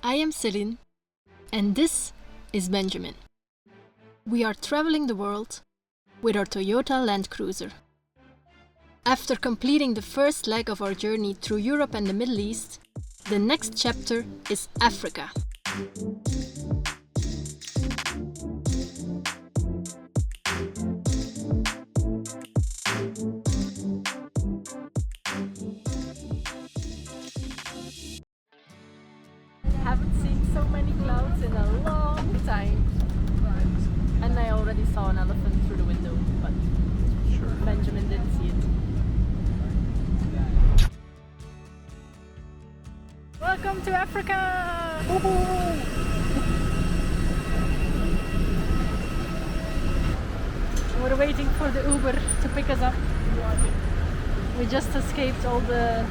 I am Celine, and this is Benjamin. We are traveling the world with our Toyota Landcruiser. After completing the first leg of our journey through Europe and the Middle East, the next chapter is Africa. Haven't seen so many clouds in a long time. And I already saw an elephant through the window, but Benjamin didn't see it. Welcome to Africa! We're waiting for the Uber to pick us up. We just escaped all the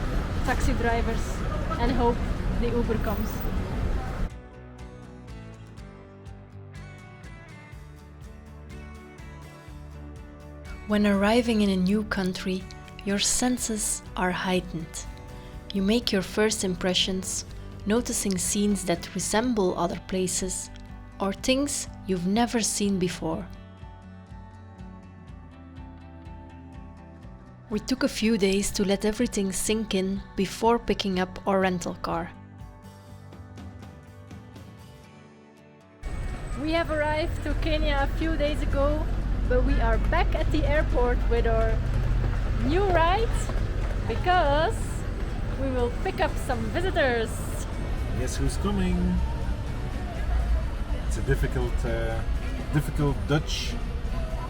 taxi drivers and hope the Uber comes. When arriving in a new country, your senses are heightened. You make your first impressions, noticing scenes that resemble other places or things you've never seen before. We took a few days to let everything sink in before picking up our rental car. We have arrived to Kenya a few days ago, but we are back at the airport with our new ride because we will pick up some visitors. Guess who's coming? It's a difficult Dutch.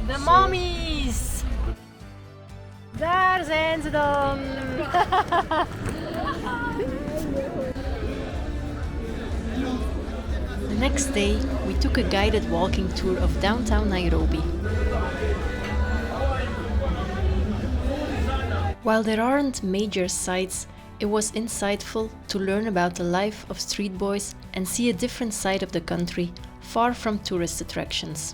De mommies! Daar zijn ze dan! The next day, we took a guided walking tour of downtown Nairobi. While there aren't major sights, it was insightful to learn about the life of street boys and see a different side of the country, far from tourist attractions.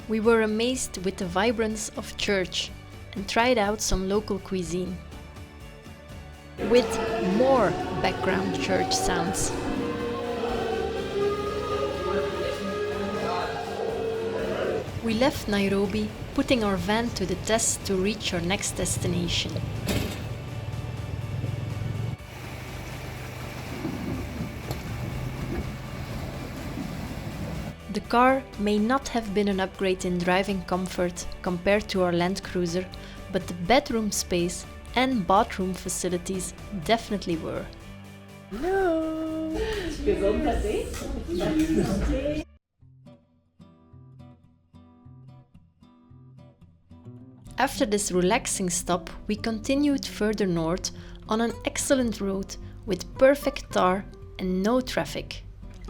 We were amazed with the vibrance of church and tried out some local cuisine, with more background church sounds. We left Nairobi, putting our van to the test to reach our next destination. The car may not have been an upgrade in driving comfort compared to our Landcruiser, but the bedroom space and bathroom facilities definitely were. Hello! After this relaxing stop, we continued further north on an excellent road with perfect tar and no traffic.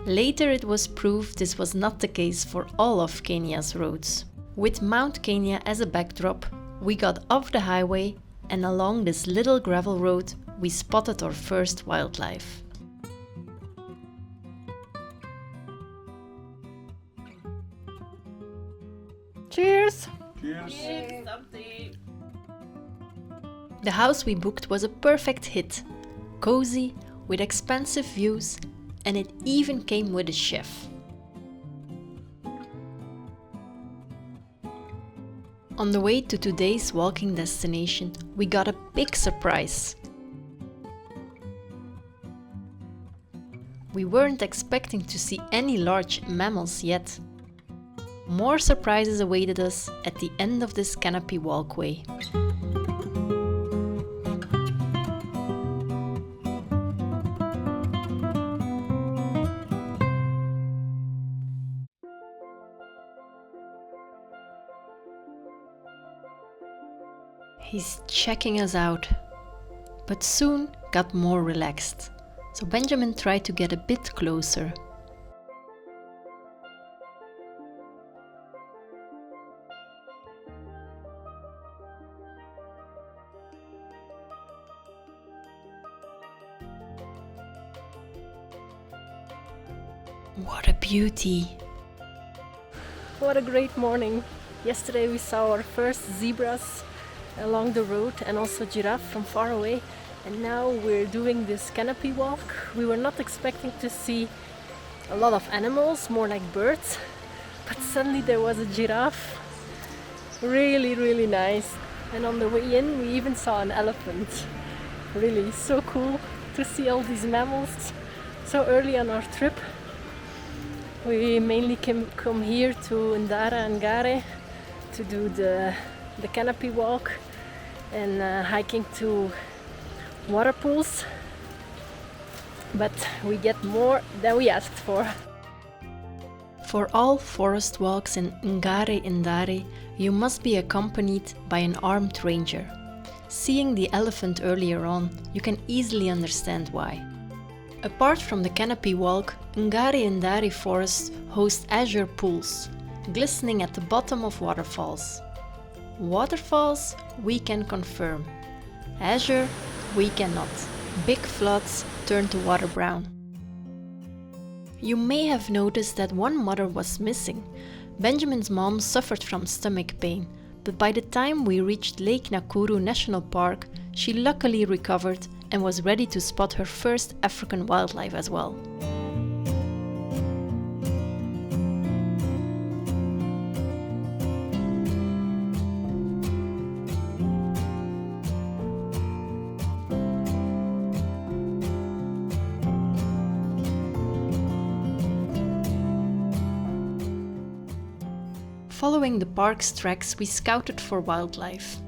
Later it was proved this was not the case for all of Kenya's roads. With Mount Kenya as a backdrop, we got off the highway, and along this little gravel road we spotted our first wildlife. Cheers! Cheers! The house we booked was a perfect hit. Cozy, with expansive views, and it even came with a chef. On the way to today's walking destination, we got a big surprise. We weren't expecting to see any large mammals yet. More surprises awaited us at the end of this canopy walkway. He's checking us out, but soon got more relaxed, so Benjamin tried to get a bit closer. What a beauty! What a great morning! Yesterday we saw our first zebras along the road and also giraffe from far away, and now we're doing this canopy walk. We were not expecting to see a lot of animals, more like birds, but suddenly there was a giraffe. Really nice. And on the way in we even saw an elephant. Really so cool to see all these mammals so early on our trip. We mainly come here to Ngare to do the canopy walk and hiking to water pools, but we get more than we asked for. For all forest walks in Ngare Ndare, you must be accompanied by an armed ranger. Seeing the elephant earlier on, you can easily understand why. Apart from the canopy walk, Ngare Ndare Forest hosts azure pools, glistening at the bottom of waterfalls. Waterfalls, we can confirm. Azure, we cannot. Big floods turn the water brown. You may have noticed that one mother was missing. Benjamin's mom suffered from stomach pain, but by the time we reached Lake Nakuru National Park, she luckily recovered and was ready to spot her first African wildlife as well. Following the park's tracks, we scouted for wildlife.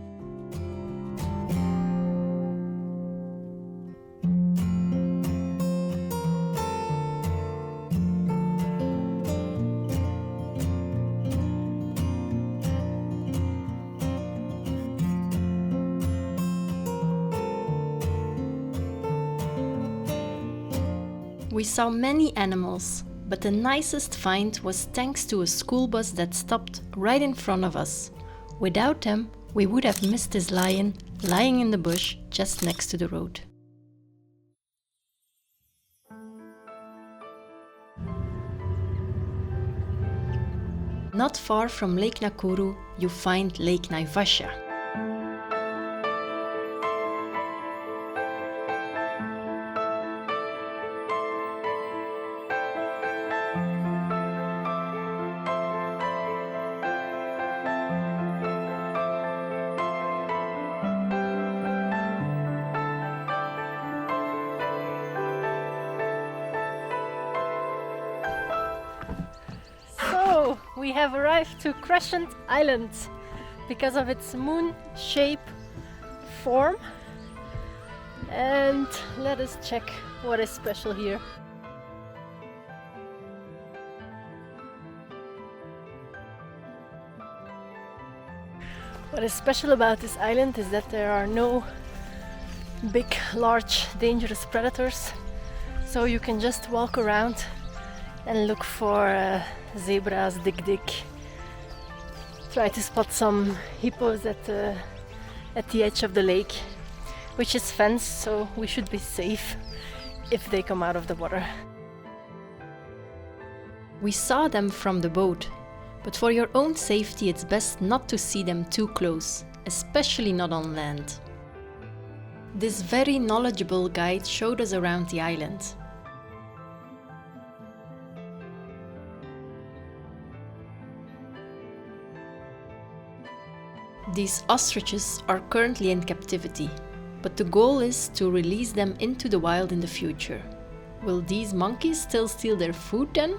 We saw many animals, but the nicest find was thanks to a school bus that stopped right in front of us. Without them, we would have missed this lion lying in the bush just next to the road. Not far from Lake Nakuru, you find Lake Naivasha. We have arrived to Crescent Island because of its moon-shaped form, and let us check what is special here. What is special about this island is that there are no big, large, dangerous predators, so you can just walk around and look for zebras, dik-dik. Try to spot some hippos at the edge of the lake, which is fenced, so we should be safe if they come out of the water. We saw them from the boat, but for your own safety it's best not to see them too close, especially not on land. This very knowledgeable guide showed us around the island. These ostriches are currently in captivity, but the goal is to release them into the wild in the future. Will these monkeys still steal their food then?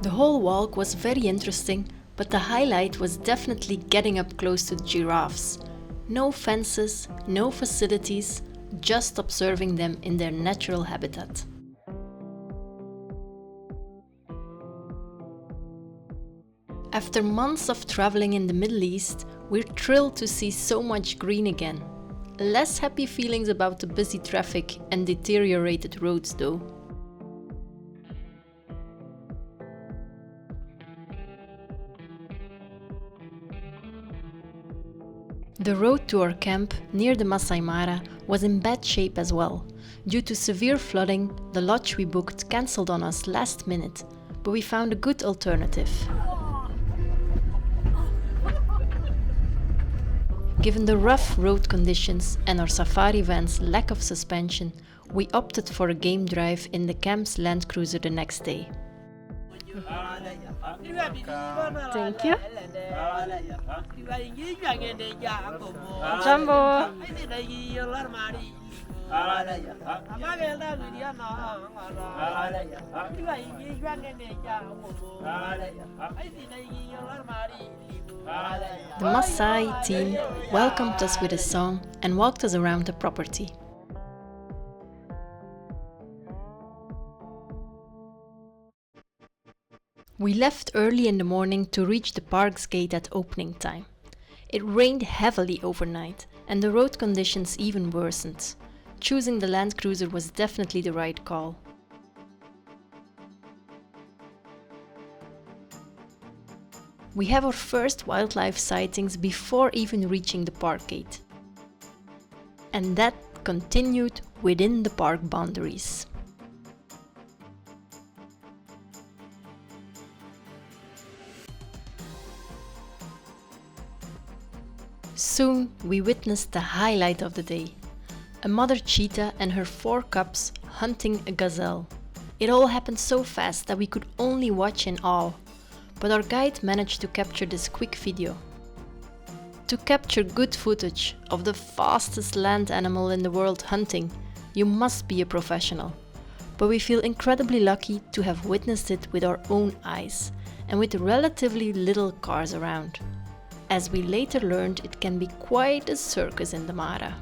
The whole walk was very interesting, but the highlight was definitely getting up close to the giraffes. No fences, no facilities, just observing them in their natural habitat. After months of traveling in the Middle East, we're thrilled to see so much green again. Less happy feelings about the busy traffic and deteriorated roads though. The road to our camp near the Maasai Mara was in bad shape as well. Due to severe flooding, the lodge we booked cancelled on us last minute, but we found a good alternative. Given the rough road conditions and our safari van's lack of suspension, we opted for a game drive in the camp's Landcruiser the next day. Thank you. Jumbo. The Maasai team welcomed us with a song and walked us around the property. We left early in the morning to reach the park's gate at opening time. It rained heavily overnight and the road conditions even worsened. Choosing the Landcruiser was definitely the right call. We have our first wildlife sightings before even reaching the park gate. And that continued within the park boundaries. Soon we witnessed the highlight of the day. A mother cheetah and her 4 cubs hunting a gazelle. It all happened so fast that we could only watch in awe, but our guide managed to capture this quick video. To capture good footage of the fastest land animal in the world hunting, you must be a professional. But we feel incredibly lucky to have witnessed it with our own eyes and with relatively little cars around. As we later learned, it can be quite a circus in the Mara.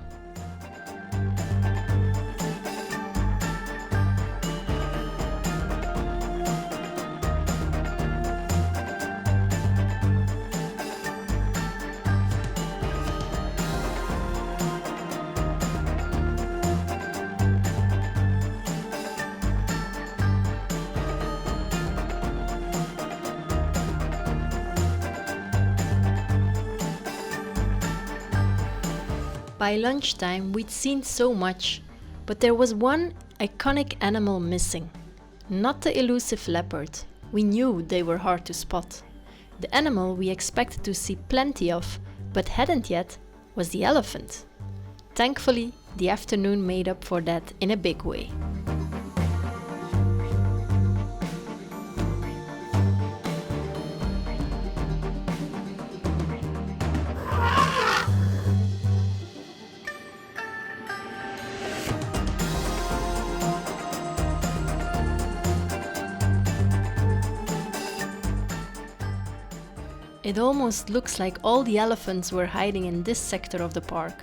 By lunchtime we'd seen so much, but there was one iconic animal missing. Not the elusive leopard. We knew they were hard to spot. The animal we expected to see plenty of, but hadn't yet, was the elephant. Thankfully, the afternoon made up for that in a big way. It almost looks like all the elephants were hiding in this sector of the park.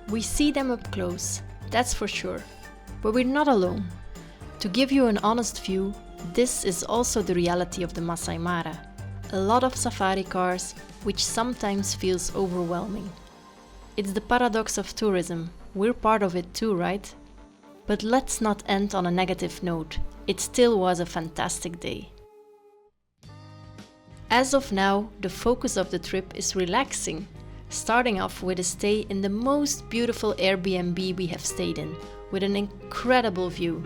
We see them up close, that's for sure, but we're not alone. To give you an honest view, this is also the reality of the Maasai Mara. A lot of safari cars, which sometimes feels overwhelming. It's the paradox of tourism, we're part of it too, right? But let's not end on a negative note, it still was a fantastic day. As of now, the focus of the trip is relaxing, starting off with a stay in the most beautiful Airbnb we have stayed in, with an incredible view.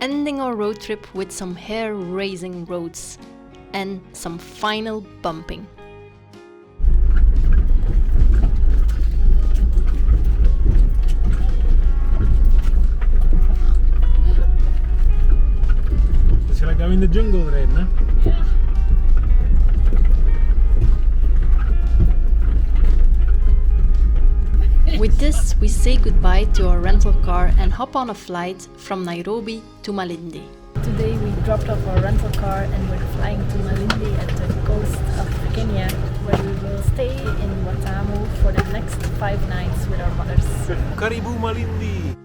Ending our road trip with some hair-raising roads and some final bumping. in the jungle rijden, hè? With this, we say goodbye to our rental car and hop on a flight from Nairobi to Malindi. Today we dropped off our rental car and we're flying to Malindi at the coast of Kenya, where we will stay in Watamu for the next 5 nights with our mothers. Karibu Malindi!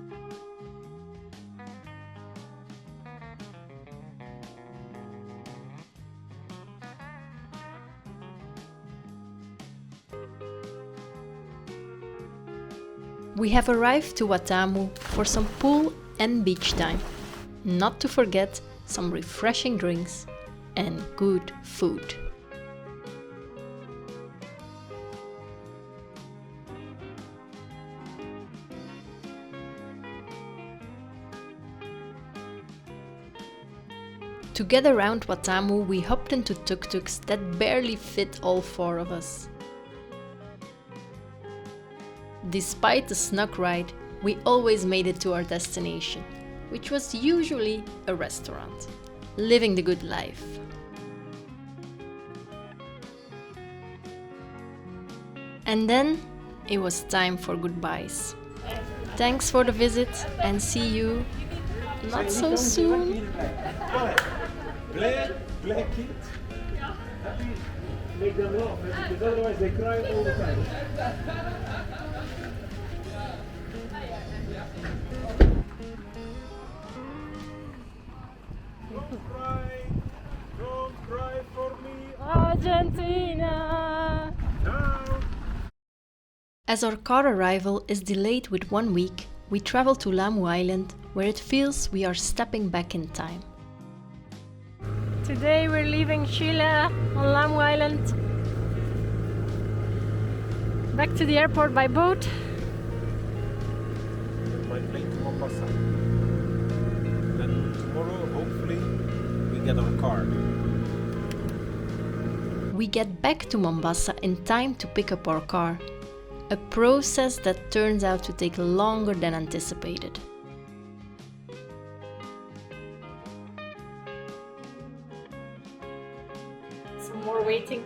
We have arrived to Watamu for some pool and beach time. Not to forget some refreshing drinks and good food. To get around Watamu, we hopped into tuk-tuks that barely fit all 4 of us. Despite the snug ride, we always made it to our destination, which was usually a restaurant. Living the good life. And then it was time for goodbyes. Thanks for the visit and see you not so soon. Play kids. Make them laugh, because otherwise they cry all the time. Don't cry for me, Argentina! now. As our car arrival is delayed with 1 week, we travel to Lamu Island, where it feels we are stepping back in time. Today we're leaving Sheila on Lamu Island. Back to the airport by boat. My plane to Mombasa. Then tomorrow, hopefully, we get our car. We get back to Mombasa in time to pick up our car, a process that turns out to take longer than anticipated. Some more waiting.